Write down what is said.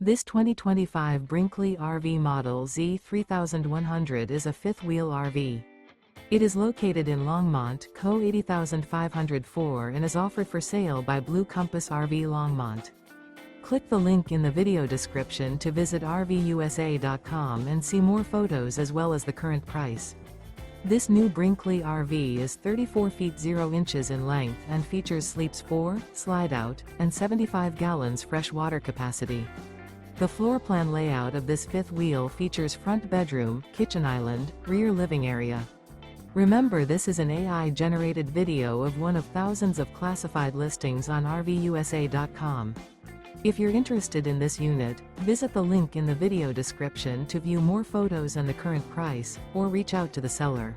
This 2025 Brinkley RV Model Z 3100 is a fifth-wheel RV. It is located in Longmont, Co. 80504 and is offered for sale by Blue Compass RV Longmont. Click the link in the video description to visit RVUSA.com and see more photos as well as the current price. This new Brinkley RV is 34 feet 0 inches in length and features sleeps 4, slide-out, and 75 gallons fresh water capacity. The floor plan layout of this fifth wheel features front bedroom, kitchen island, rear living area. Remember, this is an AI-generated video of one of thousands of classified listings on RVUSA.com. If you're interested in this unit, visit the link in the video description to view more photos and the current price, or reach out to the seller.